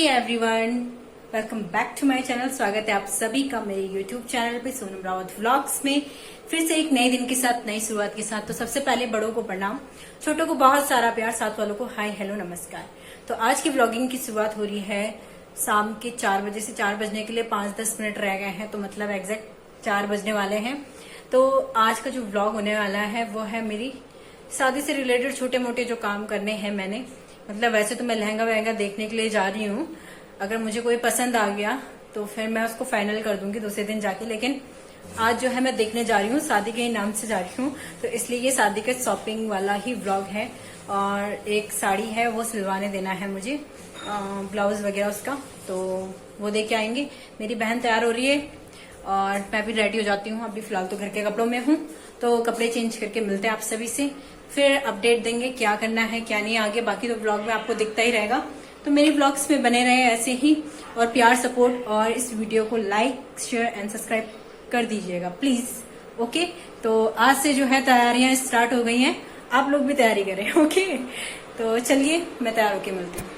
Everyone, welcome back to my channel. स्वागत है आप सभी का मेरे यूट्यूब चैनल पे सोनम रावत व्लॉग्स में फिर से एक नए दिन के साथ, नई शुरुआत के साथ। तो सबसे पहले बड़ों को प्रणाम, छोटों को बहुत सारा प्यार, साथ वालों को हाय हेलो नमस्कार। तो आज की व्लॉगिंग की शुरुआत हो रही है शाम के 4 बजे से। 4 बजने के लिए 5-10 मिनट रह गए हैं, तो मतलब एग्जैक्ट 4 बजने वाले हैं। तो आज का जो व्लॉग होने वाला है वो है मेरी शादी से रिलेटेड छोटे मोटे जो काम करने हैं मैंने। मतलब वैसे तो मैं लहंगा वहंगा देखने के लिए जा रही हूँ, अगर मुझे कोई पसंद आ गया तो फिर मैं उसको फाइनल कर दूंगी दूसरे दिन जाके। लेकिन आज जो है मैं देखने जा रही हूँ, शादी के नाम से जा रही हूँ, तो इसलिए ये शादी के शॉपिंग वाला ही व्लॉग है। और एक साड़ी है वो सिलवाने देना है मुझे, ब्लाउज वगैरह उसका, तो वो दे के आएंगे। मेरी बहन तैयार हो रही है और मैं भी रेडी हो जाती हूँ। अभी फिलहाल तो घर के कपड़ों में हूँ, तो कपड़े चेंज करके मिलते हैं आप सभी से, फिर अपडेट देंगे क्या करना है क्या नहीं आगे। बाकी तो ब्लॉग में आपको दिखता ही रहेगा, तो मेरी ब्लॉग्स में बने रहे ऐसे ही, और प्यार सपोर्ट, और इस वीडियो को लाइक शेयर एंड सब्सक्राइब कर दीजिएगा प्लीज। ओके, तो आज से जो है तैयारियां स्टार्ट हो गई हैं, आप लोग भी तैयारी करें। ओके, तो चलिए मैं तैयार होके मिलती हूँ।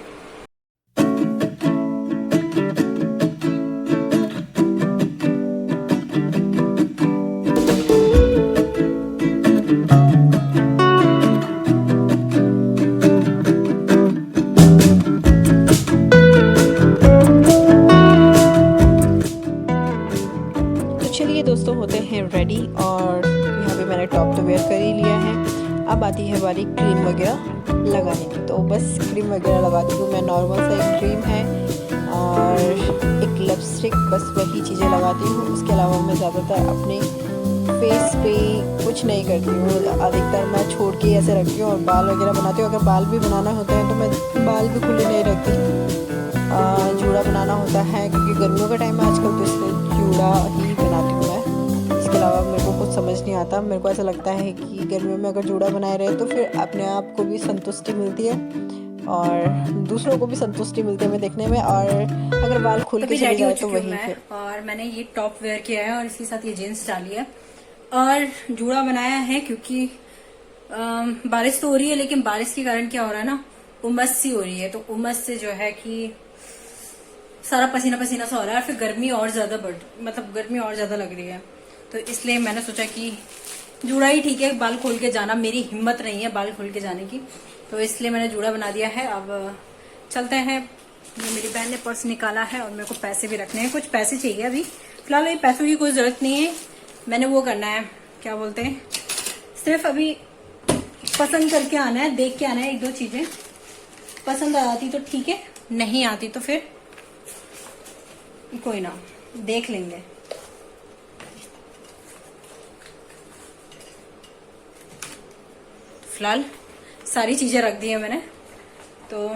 दोस्तों होते हैं रेडी, और यहाँ पे मैंने टॉप तो वेयर कर ही लिया है। अब आती है बारी क्रीम वगैरह लगाने की, तो बस क्रीम वगैरह लगाती हूँ मैं। नॉर्मल सा एक क्रीम है और एक लिपस्टिक, बस वही चीज़ें लगाती हूँ। उसके अलावा मैं ज़्यादातर अपने फेस पे कुछ नहीं करती हूँ, अधिकतर मैं छोड़ के ऐसे रखती हूँ और बाल वगैरह बनाती हूँ। अगर बाल भी बनाना होता है तो मैं बाल भी खुले नहीं रखती, जूड़ा बनाना होता है क्योंकि गर्मियों का टाइम है आजकल, तो इसलिए जूड़ा ही बनाती हूँ मैं। इसके अलावा मेरे को कुछ समझ नहीं आता। मेरे को ऐसा लगता है कि गर्मियों में अगर जूड़ा बनाए रहे तो फिर अपने आप को भी संतुष्टि मिलती है और दूसरों को भी संतुष्टि मिलती है मैं देखने में। और अगर बाल खुल के चले जाए तो वही फिर। और मैंने ये टॉप वेयर किया है और इसके साथ ये जीन्स डाली है और जूड़ा बनाया है, क्योंकि बारिश तो हो रही है, लेकिन बारिश के कारण क्या हो रहा है ना, उमस सी हो रही है। तो उमस से जो है कि सारा पसीना पसीना सा हो रहा है, फिर गर्मी और ज्यादा गर्मी और ज्यादा लग रही है। तो इसलिए मैंने सोचा कि जूड़ा ही ठीक है। बाल खोल के जाना, मेरी हिम्मत नहीं है बाल खोल के जाने की, तो इसलिए मैंने जूड़ा बना दिया है। अब चलते हैं। मेरी बहन ने पर्स निकाला है और मेरे को पैसे भी रखने हैं, कुछ पैसे चाहिए अभी। फिलहाल ये पैसों की कोई जरूरत नहीं है, मैंने वो करना है, क्या बोलते हैं, सिर्फ अभी पसंद करके आना है, देख के आना है। 1-2 चीजें पसंद आ जाती तो ठीक है, नहीं आती तो फिर कोई ना, देख लेंगे। फिलहाल सारी चीजें रख दी है मैंने, तो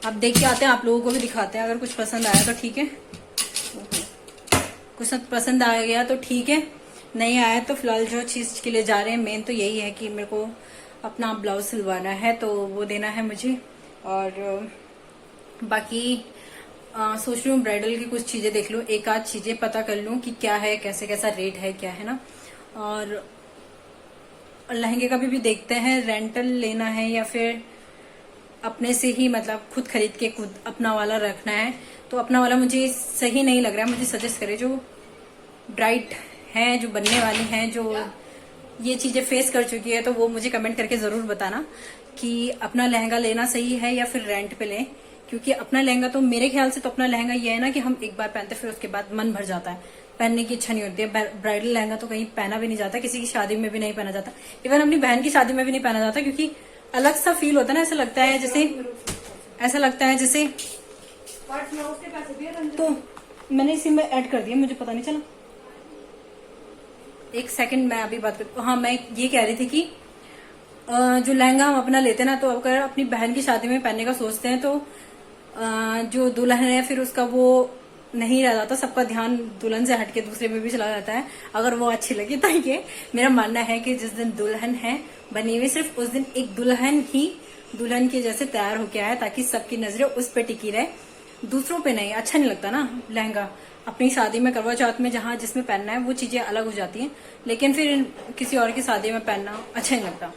अब देख के आते हैं, आप लोगों को भी दिखाते हैं। अगर कुछ पसंद आया तो ठीक है, कुछ पसंद आ गया तो ठीक है, नहीं आया तो फिलहाल जो चीज के लिए जा रहे हैं मेन तो यही है कि मेरे को अपना ब्लाउज सिलवाना है, तो वो देना है मुझे। और बाकी सोच रही हूँ ब्राइडल की कुछ चीजें देख लूँ, एक आध चीजें पता कर लूँ कि क्या है, कैसे कैसा रेट है, क्या है ना। और लहंगे का भी देखते हैं, रेंटल लेना है या फिर अपने से ही, मतलब खुद खरीद के खुद अपना वाला रखना है। तो अपना वाला मुझे सही नहीं लग रहा है, मुझे सजेस्ट करे जो ब्राइड हैं, जो बनने वाली हैं, जो ये चीजें फेस कर चुकी है, तो वो मुझे कमेंट करके जरूर बताना कि अपना लहंगा लेना सही है या फिर रेंट पे लें। क्योंकि अपना लहंगा तो मेरे ख्याल से तो अपना लहंगा ये है ना कि हम एक बार पहनते फिर उसके बाद मन भर जाता है, पहनने की इच्छा नहीं होती है। ब्राइडल लहंगा तो कहीं पहना भी नहीं जाता, किसी की शादी में भी नहीं पहना जाता, इवन अपनी बहन की शादी में भी नहीं पहना जाता, क्योंकि अलग सा फील होता है ना। ऐसा लगता है जैसे तो मैंने इसी में ऐड कर दिया, मुझे पता नहीं चला। एक सेकंड, मैं अभी बात कर। हाँ, मैं ये कह रही थी कि जो लहंगा हम अपना लेते हैं ना, तो अगर अपनी बहन की शादी में पहनने का सोचते हैं तो जो दुल्हन है फिर उसका वो नहीं रह जाता, सबका ध्यान दुल्हन से हटके दूसरे में भी चला जाता है, अगर वो अच्छी लगी तो। ये मेरा मानना है कि जिस दिन दुल्हन है बनी हुई, सिर्फ उस दिन एक दुल्हन ही दुल्हन के जैसे तैयार होके आए, ताकि सबकी नजरें उस पे टिकी रहे, दूसरों पे नहीं। अच्छा नहीं लगता ना लहंगा। अपनी शादी में, करवा चौथ में, जहाँ जिसमें पहनना है वो चीजें अलग हो जाती हैं, लेकिन फिर किसी और की शादी में पहनना अच्छा नहीं लगता।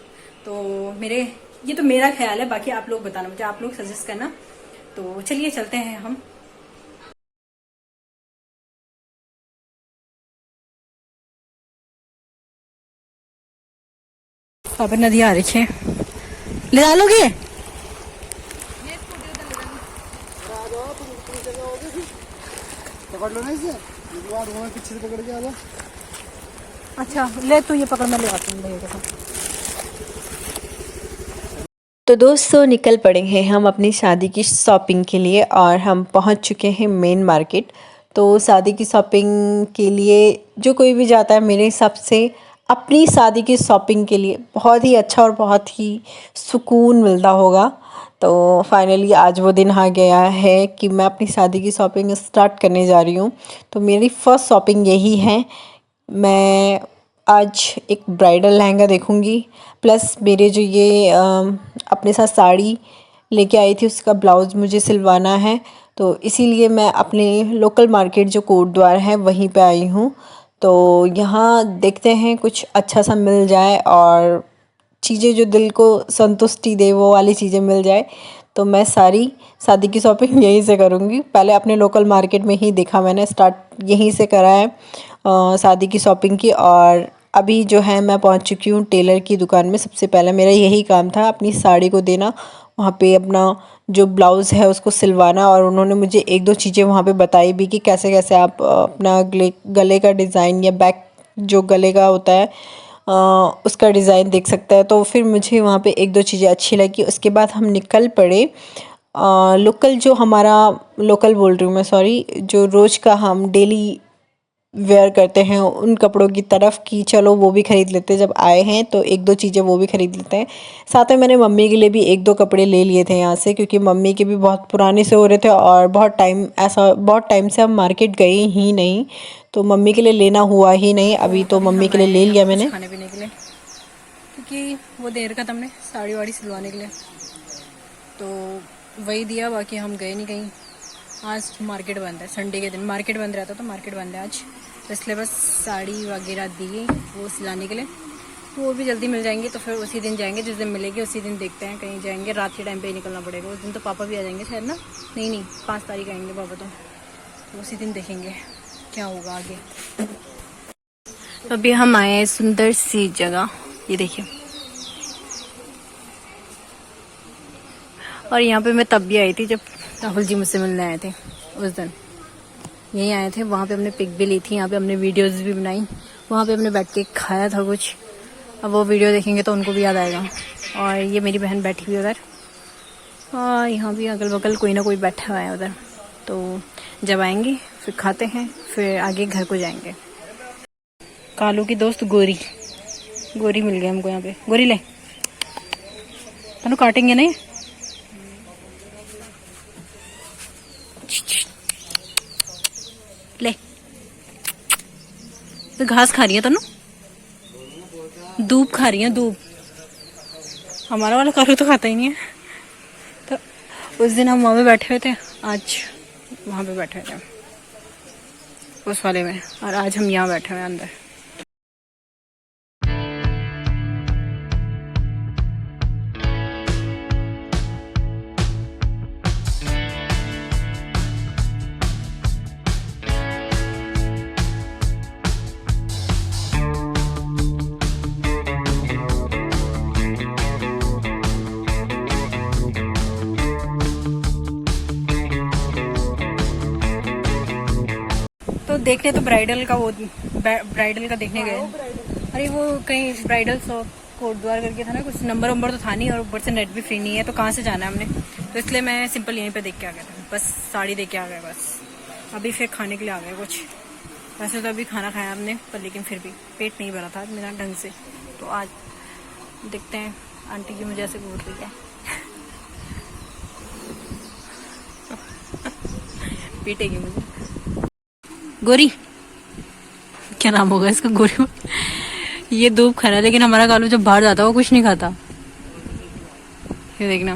तो ये तो मेरा ख्याल है, बाकी आप लोग बताना मुझे, आप लोग सजेस्ट करना तो चलिए चलते हैं हम। वहाँ पर नदी आ रही है, ले डालोगे? पकड़ लो ना इसे, पीछे से पकड़ के आ जाओ। अच्छा ले, तू ये पकड़, मैं ले आती हूँ भैया के साथ। तो दोस्तों निकल पड़े हैं हम अपनी शादी की शॉपिंग के लिए और हम पहुंच चुके हैं मेन मार्केट। तो शादी की शॉपिंग के लिए जो कोई भी जाता है मेरे हिसाब से अपनी शादी की शॉपिंग के लिए बहुत ही अच्छा और बहुत ही सुकून मिलता होगा। तो फाइनली आज वो दिन आ गया है कि मैं अपनी शादी की शॉपिंग स्टार्ट करने जा रही हूँ। तो मेरी फ़र्स्ट शॉपिंग यही है। मैं आज एक ब्राइडल लहंगा देखूंगी, प्लस मेरे जो ये अपने साथ साड़ी लेके आई थी उसका ब्लाउज़ मुझे सिलवाना है। तो इसीलिए मैं अपने लोकल मार्केट जो कोटद्वार है वहीं पे आई हूँ। तो यहाँ देखते हैं कुछ अच्छा सा मिल जाए और चीज़ें जो दिल को संतुष्टि दे वो वाली चीज़ें मिल जाए। तो मैं सारी शादी की शॉपिंग यहीं से करूँगी। पहले अपने लोकल मार्केट में ही देखा मैंने, स्टार्ट यहीं से करा है शादी की शॉपिंग की। और अभी जो है मैं पहुंच चुकी हूँ टेलर की दुकान में। सबसे पहले मेरा यही काम था अपनी साड़ी को देना, वहाँ पे अपना जो ब्लाउज़ है उसको सिलवाना। और उन्होंने मुझे एक दो चीज़ें वहाँ पे बताई भी कि कैसे कैसे आप अपना गले का डिज़ाइन या बैक जो गले का होता है उसका डिज़ाइन देख सकता है। तो फिर मुझे वहाँ पे एक दो चीज़ें अच्छी लगी। उसके बाद हम निकल पड़े लोकल जो हमारा लोकल बोल रही हूँ मैं, सॉरी, जो रोज़ का हम डेली वेयर करते हैं उन कपड़ों की तरफ कि चलो वो भी ख़रीद लेते हैं। जब आए हैं तो एक दो चीज़ें वो भी ख़रीद लेते हैं। साथ में मैंने मम्मी के लिए भी एक दो कपड़े ले लिए थे यहाँ से, क्योंकि मम्मी के भी बहुत पुराने से हो रहे थे और बहुत टाइम से हम मार्केट गए ही नहीं, तो मम्मी के लिए लेना हुआ ही नहीं। अभी तो मम्मी के लिए ले लिया मैंने खाने पीने के लिए, क्योंकि वो देर का हमने साड़ी वाड़ी सिलवाने के लिए, तो वही दिया। बाकी हम गए नहीं कहीं। आज मार्केट बंद है, संडे के दिन मार्केट बंद रहता, तो मार्केट बंद है आज, तो इसलिए बस साड़ी वगैरह दी वो सिलाने के लिए। तो वो भी जल्दी मिल जाएंगी, तो फिर उसी दिन जाएंगे, जिस दिन मिलेगी उसी दिन देखते हैं कहीं जाएंगे। रात के टाइम पे ही निकलना पड़ेगा उस दिन, तो पापा भी आ जाएंगे शायद ना। नहीं 5 तारीख आएंगे पापा, तो उसी दिन देखेंगे क्या होगा आगे। तो अभी हम आए हैं सुंदर सी जगह, ये देखिए। और यहाँ पे मैं तब भी आई थी जब राहुल जी मुझसे मिलने आए थे। उस दिन यहीं आए थे, वहाँ पे हमने पिक भी ली थी, यहाँ पे हमने वीडियोस भी बनाई, वहाँ पे हमने बैठ के खाया था कुछ। अब वो वीडियो देखेंगे तो उनको भी याद आएगा। और ये मेरी बहन बैठी हुई उधर, और यहाँ भी अगल बगल कोई ना कोई बैठा हुआ है उधर। तो जब आएंगे फिर खाते हैं, फिर आगे घर को जाएंगे। कालू की दोस्त गोरी मिल गई हमको यहाँ पे। गोरी ले, तनु काटेंगे नहीं। ले, तो घास खा रही है तनु, दूब खा रही है, दूब। हमारा वाला कालू तो खाता ही नहीं है। तो उस दिन हम वहाँ पे बैठे हुए थे, आज वहाँ पे बैठे हुए थे उस वाले में, और आज हम यहाँ बैठे हुए हैं अंदर। तो देखने तो ब्राइडल का देखने गए। अरे वो कहीं ब्राइडल शॉप कोटद्वार करके था ना, कुछ नंबर वंबर तो था नहीं, और ऊपर से नेट भी फ्री नहीं है, तो कहाँ से जाना है हमने। तो इसलिए मैं सिंपल यहीं पे देख के आ गया था, बस साड़ी देख के आ गए बस। अभी फिर खाने के लिए आ गए कुछ। वैसे तो अभी खाना खाया हमने, पर लेकिन फिर भी पेट नहीं भरा था मेरा ढंग से। तो आज देखते हैं, आंटी जी मुझे ऐसे बोल रही है पीटेगी मुझे। गोरी, क्या नाम होगा इसका, गोरी। ये दूब खा रहा है, लेकिन हमारा कालू जब बाहर जाता है वो कुछ नहीं खाता। ये देखना,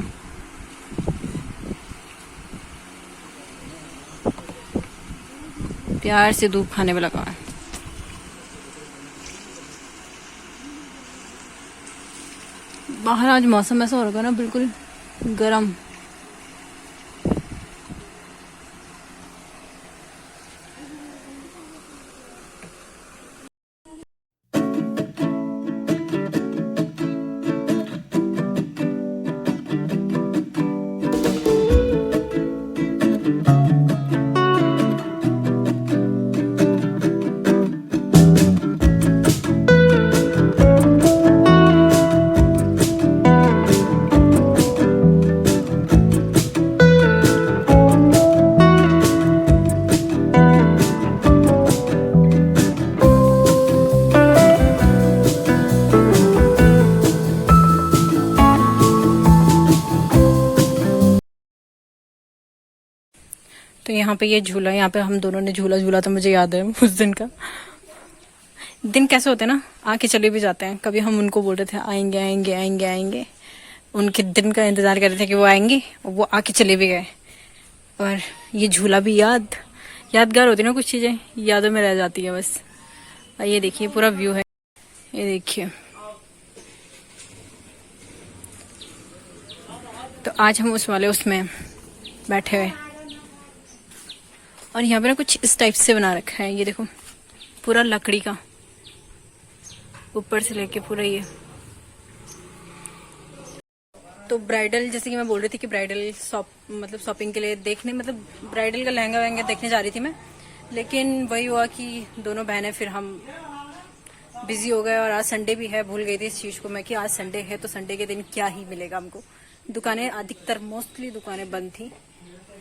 प्यार से दूब खाने में लगा है। बाहर आज मौसम ऐसा हो रहा है ना, बिल्कुल गर्म। तो यहाँ पे ये झूला, यहाँ पे हम दोनों ने झूला झूला, तो मुझे याद है उस दिन का। दिन कैसे होते हैं ना, आके चले भी जाते हैं। कभी हम उनको बोल रहे थे आएंगे आएंगे आएंगे आएंगे, उनके दिन का इंतजार कर रहे थे कि वो आएंगे, और वो आके चले भी गए। और ये झूला भी यादगार होती है ना, कुछ चीजें यादों में रह जाती है बस। और ये देखिए पूरा व्यू है, ये देखिए। तो आज हम उसमें बैठे हुए, और यहाँ पे ना कुछ इस टाइप से बना रखा है, ये देखो पूरा लकड़ी का, ऊपर से लेके पूरा ये। तो ब्राइडल, जैसे कि मैं बोल रही थी कि ब्राइडल शॉपिंग के लिए देखने, मतलब ब्राइडल का लहंगा वहंगा देखने जा रही थी मैं, लेकिन वही हुआ कि दोनों बहनें फिर हम बिजी हो गए। और आज संडे भी है, भूल गई थी इस चीज को मैं कि आज संडे है, तो संडे के दिन क्या ही मिलेगा हमको। दुकानें अधिकतर मोस्टली दुकानें बंद थी,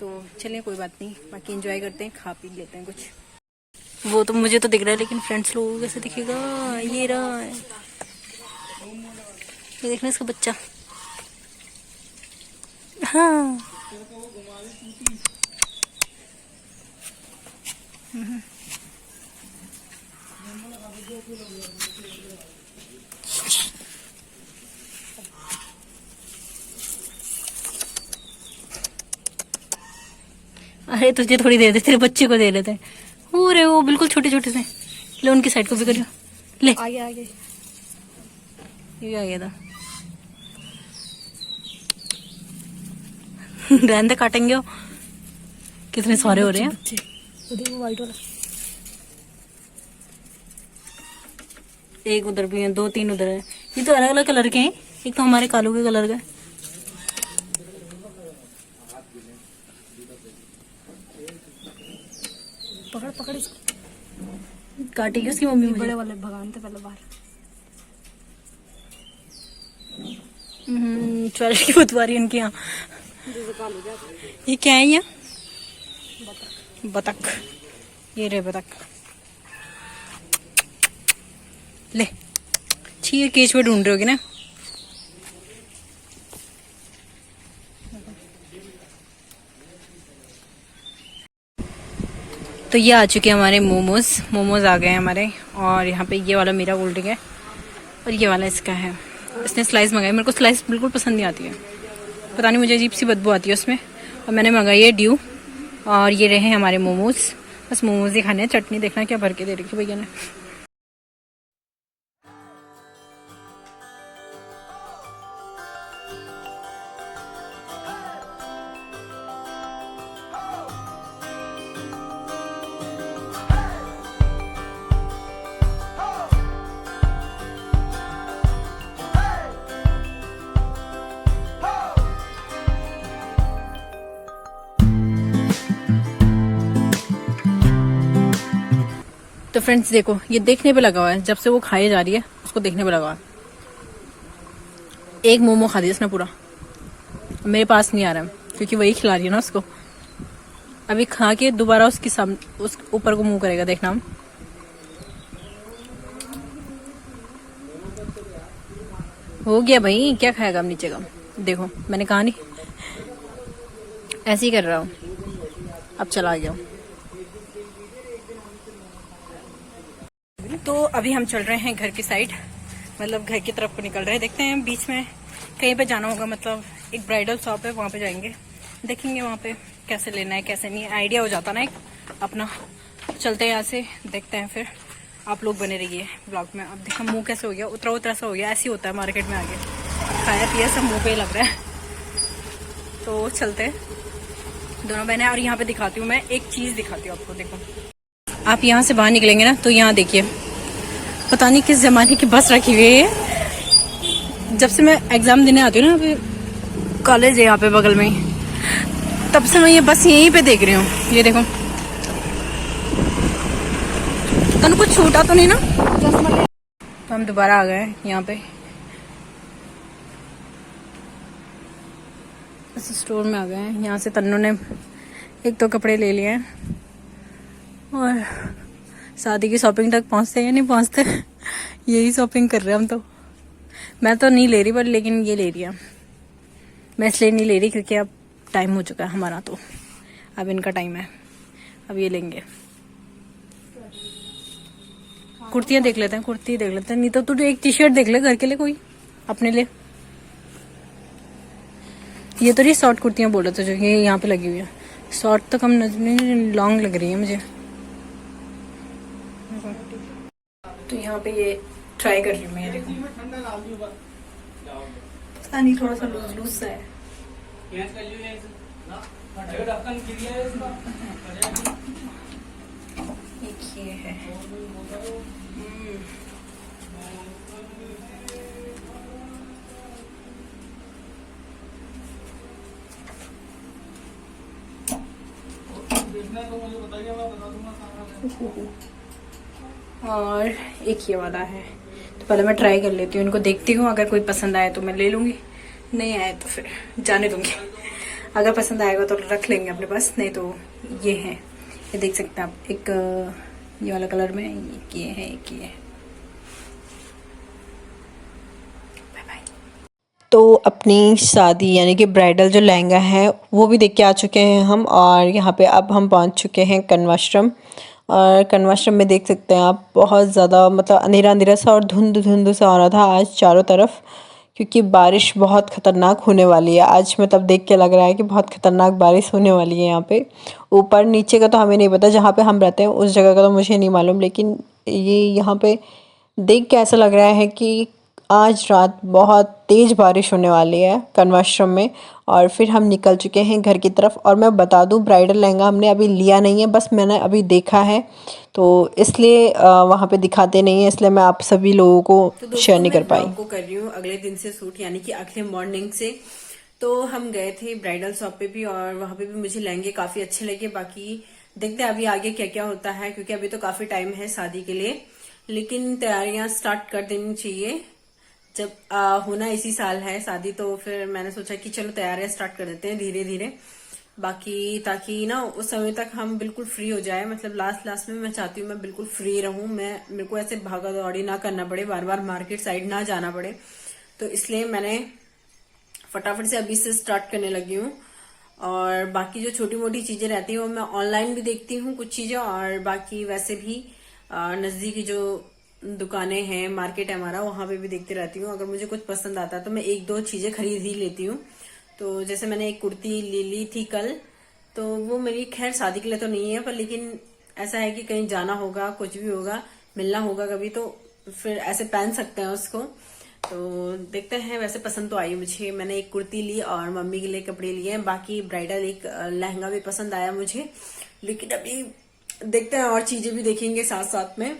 तो चलिए कोई बात नहीं, बाकी एंजॉय करते हैं, खा पी लेते हैं कुछ। वो तो मुझे तो दिख रहा है, लेकिन फ्रेंड्स लोगों को कैसे दिखेगा? ये रहा है, ये देखना इसका बच्चा। हाँ अरे तुझे थोड़ी दे दे, तेरे बच्चे को दे देते हैं। हो रहे वो बिल्कुल छोटे छोटे से। ले उनकी साइड को भी करियो, ले आगे आगे ये भी आ गया था। रहने दे, काटेंगे वो। कितने सारे हो रहे हैं। वो देखो वाइट वाला, एक उधर भी है, 2-3 उधर है। ये तो अलग अलग कलर के हैं, एक तो हमारे कालू के कलर का है। पकड़ पकड़ इसको। काटेगी उसकी मम्मी मुझे। बड़े वाले भगवान थे पहले बाहर। ज्वेलरी की बुतवारी उनकी यहाँ। ये क्या है? ये बतख। ये रे बतख, ले छी, ये केच में ढूंढ रही होगी ना। तो ये आ चुके हैं हमारे मोमोज आ गए हैं हमारे। और यहाँ पे ये वाला मेरा कोल्ड ड्रिंक है, और ये वाला इसका है। इसने स्लाइस मंगाई, मेरे को स्लाइस बिल्कुल पसंद नहीं आती है, पता नहीं मुझे अजीब सी बदबू आती है उसमें। और मैंने मंगाई है ड्यू। और ये रहे हमारे मोमोज, बस मोमोज ही खाने हैं। चटनी देखना क्या भर के दे रखी भैया ने। तो फ्रेंड्स देखो, ये देखने पे लगा हुआ है, जब से वो खाई जा रही है उसको देखने पे लगा हुआ है। एक मोमो खा दिया इसने पूरा, मेरे पास नहीं आ रहा है क्योंकि वही खिला रही है ना उसको। अभी खा के दोबारा उसके सामने उस ऊपर को मुंह करेगा, देखना। हम हो गया भाई, क्या खाएगा अब नीचे का? देखो मैंने कहा नहीं, ऐसे ही कर रहा हूँ। अब चला गया। तो अभी हम चल रहे हैं घर की साइड, मतलब घर की तरफ को निकल रहे हैं। देखते हैं बीच में कहीं पे जाना होगा, मतलब एक ब्राइडल शॉप है, वहाँ पे जाएंगे, देखेंगे वहाँ पे कैसे लेना है कैसे नहीं, आइडिया हो जाता ना एक अपना। चलते हैं यहाँ से, देखते हैं फिर। आप लोग बने रहिए ब्लॉग में। अब देखो मुंह कैसे हो गया, उतरा उतरा सा हो गया। ऐसे ही होता है मार्केट में आगे, खाया पिया सब मुंह पे ही लग रहा है। तो चलते हैं दोनों बहनें। और यहाँ पे दिखाती हूँ मैं एक चीज, दिखाती हूँ आपको। देखो आप यहाँ से बाहर निकलेंगे ना, तो यहाँ देखिए पता नहीं किस जमाने की बस रखी हुई है। जब से मैं एग्जाम देने आती हूँ ना, अभी कॉलेज है यहाँ पे बगल में ही, तब से मैं ये बस यहीं पे देख रही हूँ। ये देखो, तनु कुछ छूटा तो नहीं ना। तो हम दोबारा आ गए यहाँ पे, इस स्टोर में आ गए हैं। यहाँ से तन्नू ने एक तो कपड़े ले लिए हैं, और शादी की शॉपिंग तक पहुंचते हैं या नहीं पहुंचते, यही शॉपिंग कर रहे हैं हम तो। मैं तो नहीं ले रही, पर लेकिन ये ले रही है। मैं इसलिए नहीं ले रही क्योंकि अब टाइम हो चुका है हमारा, तो अब इनका टाइम है, अब ये लेंगे। कुर्तियां देख लेते हैं, कुर्ती देख लेते हैं, नहीं तो तू एक टी शर्ट देख ले घर के लिए कोई अपने लिए। ये तो नहीं शॉर्ट कुर्तियां बोल रहे थे जो ये यहाँ पे लगी हुई है, शॉर्ट तो कम लॉन्ग लग रही है मुझे। तो यहाँ पे ये ट्राई कर रही हूँ मैं, देखो पता नहीं थोड़ा सा लूज लूज सा है। एक ये है, और एक ये वाला है। तो पहले मैं ट्राई कर लेती हूँ, इनको देखती हूँ, अगर कोई पसंद आए तो मैं ले लूंगी, नहीं आए तो फिर जाने दूंगी। अगर पसंद आएगा तो रख लेंगे अपने पास, नहीं तो ये है, ये देख सकते हैं आप, एक ये वाला कलर में, एक ये है, एक ये है। तो अपनी शादी यानी कि ब्राइडल जो लहंगा है वो भी देख के आ चुके हैं हम, और यहाँ पे अब हम पहुँच चुके हैं कन्वाश्रम। और कन्वाश्रम में देख सकते हैं आप, बहुत ज़्यादा मतलब अंधेरा अंधेरा सा और धुंध धुंध सा हो रहा था आज चारों तरफ, क्योंकि बारिश बहुत ख़तरनाक होने वाली है आज। मतलब देख के लग रहा है कि बहुत ख़तरनाक बारिश होने वाली है यहाँ पे। ऊपर नीचे का तो हमें नहीं पता, जहाँ पे हम रहते हैं उस जगह का तो मुझे नहीं मालूम, लेकिन ये यहाँ पे देख के ऐसा लग रहा है कि आज रात बहुत तेज़ बारिश होने वाली है कन्वाश्रम में। और फिर हम निकल चुके हैं घर की तरफ। और मैं बता दूं, ब्राइडल लहंगा हमने अभी लिया नहीं है, बस मैंने अभी देखा है, तो इसलिए वहाँ पे दिखाते नहीं है, इसलिए मैं आप सभी लोगों को शेयर नहीं कर पाई। को कर रही हूँ अगले दिन से शूट, यानी कि अगले मॉर्निंग से। तो हम गए थे ब्राइडल शॉप पे भी, और वहाँ पे भी मुझे लहंगे काफी अच्छे लगे। बाकी देखते हैं अभी आगे क्या क्या होता है, क्योंकि अभी तो काफी टाइम है शादी के लिए, लेकिन तैयारियां स्टार्ट कर देनी चाहिए। जब होना इसी साल है शादी, तो फिर मैंने सोचा कि चलो तैयारियां स्टार्ट कर देते हैं धीरे धीरे, बाकी ताकि ना उस समय तक हम बिल्कुल फ्री हो जाए। मतलब लास्ट में मैं चाहती हूँ मैं बिल्कुल फ्री रहूं, मेरे को ऐसे भागा दौड़ी ना करना पड़े, बार बार मार्केट साइड ना जाना पड़े। तो इसलिए मैंने फटाफट से अभी से स्टार्ट करने लगी हूँ। और बाकी जो छोटी मोटी चीजें रहती हैं वो मैं ऑनलाइन भी देखती हूँ कुछ चीजें, और बाकी वैसे भी नजदीकी जो दुकानें हैं, मार्केट है हमारा, वहां पे भी देखती रहती हूँ। अगर मुझे कुछ पसंद आता है तो मैं एक दो चीजें खरीद ही लेती हूँ। तो जैसे मैंने एक कुर्ती ले ली थी कल, तो वो मेरी खैर शादी के लिए तो नहीं है, पर लेकिन ऐसा है कि कहीं जाना होगा, कुछ भी होगा, मिलना होगा कभी, तो फिर ऐसे पहन सकते हैं उसको। तो देखते हैं, वैसे पसंद तो आई मुझे। मैंने एक कुर्ती ली और मम्मी के लिए कपड़े लिए, बाकी ब्राइडल एक लहंगा भी पसंद आया मुझे। लेकिन अभी देखते हैं, और चीजें भी देखेंगे साथ साथ में।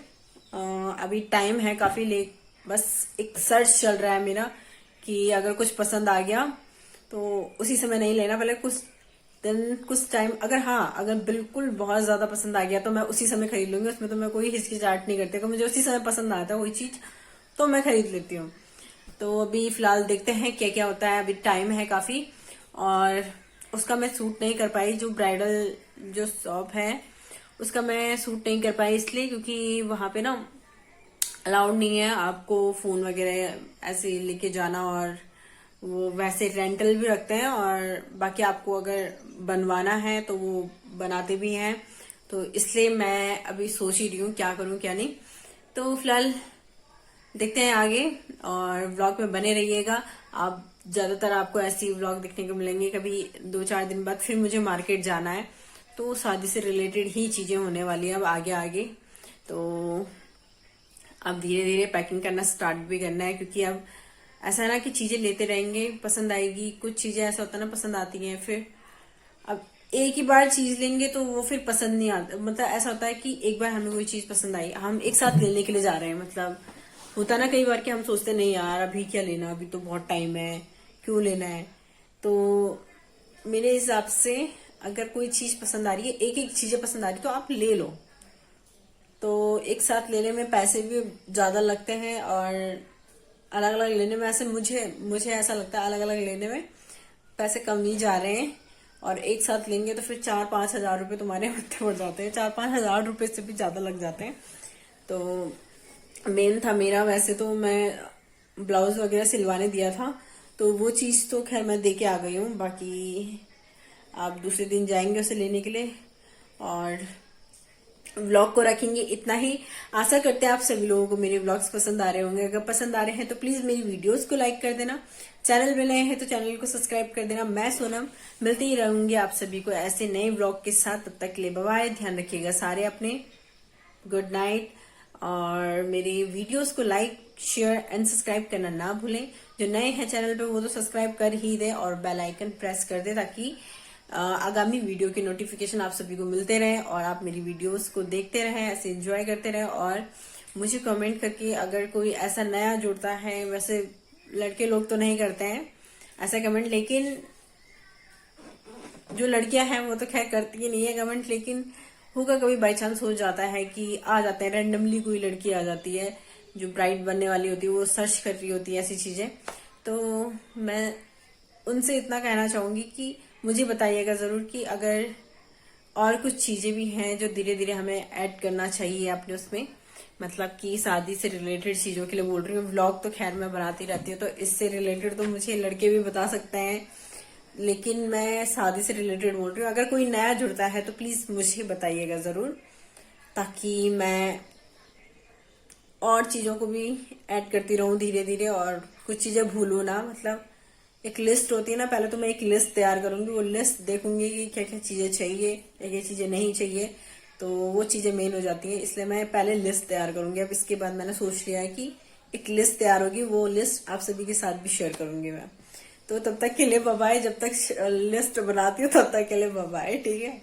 अभी टाइम है काफी लेट, बस एक सर्च चल रहा है मेरा कि अगर कुछ पसंद आ गया तो उसी समय नहीं लेना, पहले कुछ टाइम, अगर बिल्कुल बहुत ज्यादा पसंद आ गया तो मैं उसी समय खरीद लूंगी। उसमें तो मैं कोई हिचकिचाहट नहीं करती, अगर मुझे उसी समय पसंद आता है कोई चीज तो मैं खरीद लेती हूँ। तो अभी फिलहाल देखते हैं क्या क्या होता है, अभी टाइम है काफी। और उसका मैं सूट नहीं कर पाई, जो ब्राइडल जो शॉप है उसका मैं सूट नहीं कर पाई, इसलिए क्योंकि वहां पे ना अलाउड नहीं है आपको फोन वगैरह ऐसे लेके जाना, और वो वैसे रेंटल भी रखते हैं, और बाकी आपको अगर बनवाना है तो वो बनाते भी हैं। तो इसलिए मैं अभी सोच ही रही हूँ क्या करूँ क्या नहीं। तो फिलहाल देखते हैं आगे, और व्लॉग में बने रहिएगा आप। ज्यादातर आपको ऐसी व्लॉग देखने को मिलेंगे। कभी 2-4 दिन बाद फिर मुझे मार्केट जाना है, तो शादी से रिलेटेड ही चीजें होने वाली है अब आगे। तो अब धीरे धीरे पैकिंग करना स्टार्ट भी करना है, क्योंकि अब ऐसा है ना कि चीजें लेते रहेंगे, पसंद आएगी। कुछ चीजें ऐसा होता है ना पसंद आती हैं, फिर अब एक ही बार चीज लेंगे तो वो फिर पसंद नहीं आता। मतलब ऐसा होता है कि एक बार हमें कोई चीज पसंद आई, हम एक साथ लेने के लिए जा रहे हैं। मतलब होता ना कई बार कि हम सोचते नहीं यार अभी क्या लेना, अभी तो बहुत टाइम है, क्यों लेना है। तो मेरे हिसाब से अगर कोई चीज पसंद आ रही है, एक एक चीजें पसंद आ रही है तो आप ले लो। तो एक साथ लेने में पैसे भी ज्यादा लगते हैं, और अलग अलग लेने में ऐसे मुझे ऐसा लगता है अलग अलग लेने में पैसे कम नहीं जा रहे हैं। और एक साथ लेंगे तो फिर 4-5 हजार रुपए तुम्हारे होते पड़ जाते हैं, 4-5 हजार रुपए से भी ज्यादा लग जाते हैं। तो मेन था मेरा, वैसे तो मैं ब्लाउज वगैरह सिलवाने दिया था, तो वो चीज तो खैर मैं दे के आ गई हूँ। बाकी आप दूसरे दिन जाएंगे उसे लेने के लिए और व्लॉग को रखेंगे इतना ही। आशा करते हैं आप सभी लोगों को मेरे व्लॉग्स पसंद आ रहे होंगे। अगर पसंद आ रहे हैं तो प्लीज मेरी वीडियोस को लाइक कर देना, चैनल में नए हैं तो चैनल को सब्सक्राइब कर देना। मैं सोनम मिलती ही रहूंगी आप सभी को ऐसे नए व्लॉग के साथ। तब तक के लिए बाय बाय, ध्यान रखिएगा सारे अपने, गुड नाइट। और मेरे वीडियोस को लाइक शेयर एंड सब्सक्राइब करना ना भूलें। जो नए हैं चैनल पे वो तो सब्सक्राइब कर ही दे और बेल आइकन प्रेस कर दे ताकि आगामी वीडियो के नोटिफिकेशन आप सभी को मिलते रहे और आप मेरी वीडियोस को देखते रहें, ऐसे एंजॉय करते रहें। और मुझे कमेंट करके अगर कोई ऐसा नया जुड़ता है, वैसे लड़के लोग तो नहीं करते हैं ऐसा कमेंट, लेकिन जो लड़कियां हैं वो तो खैर करती ही नहीं है कमेंट, लेकिन होगा कभी बाई चांस हो जाता है कि आ जाते हैं, रैंडमली कोई लड़की आ जाती है जो ब्राइड बनने वाली होती है, वो सर्च कर रही होती है ऐसी चीजें। तो मैं उनसे इतना कहना चाहूंगी कि मुझे बताइएगा जरूर कि अगर और कुछ चीजें भी हैं जो धीरे धीरे हमें ऐड करना चाहिए अपने उसमें, मतलब कि शादी से रिलेटेड चीजों के लिए बोल रही हूँ। व्लॉग तो खैर मैं बनाती रहती हूँ, तो इससे रिलेटेड तो मुझे लड़के भी बता सकते हैं, लेकिन मैं शादी से रिलेटेड बोल रही हूँ। अगर कोई नया जुड़ता है तो प्लीज मुझे बताइएगा जरूर, ताकि मैं और चीजों को भी ऐड करती रहूं धीरे धीरे और कुछ चीजें भूलूं ना। मतलब एक लिस्ट होती है ना, पहले तो मैं एक लिस्ट तैयार करूंगी, वो लिस्ट देखूंगी कि क्या क्या चीजें चाहिए, क्या क्या चीजें नहीं चाहिए, तो वो चीजें मेन हो जाती हैं। इसलिए मैं पहले लिस्ट तैयार करूंगी। अब इसके बाद मैंने सोच लिया है कि एक लिस्ट तैयार होगी, वो लिस्ट आप सभी के साथ भी शेयर करूंगी मैं। तो तब तक के लिए बाय बाय, जब तक लिस्ट बनाती हूँ तब तक के लिए बाय बाय, ठीक है।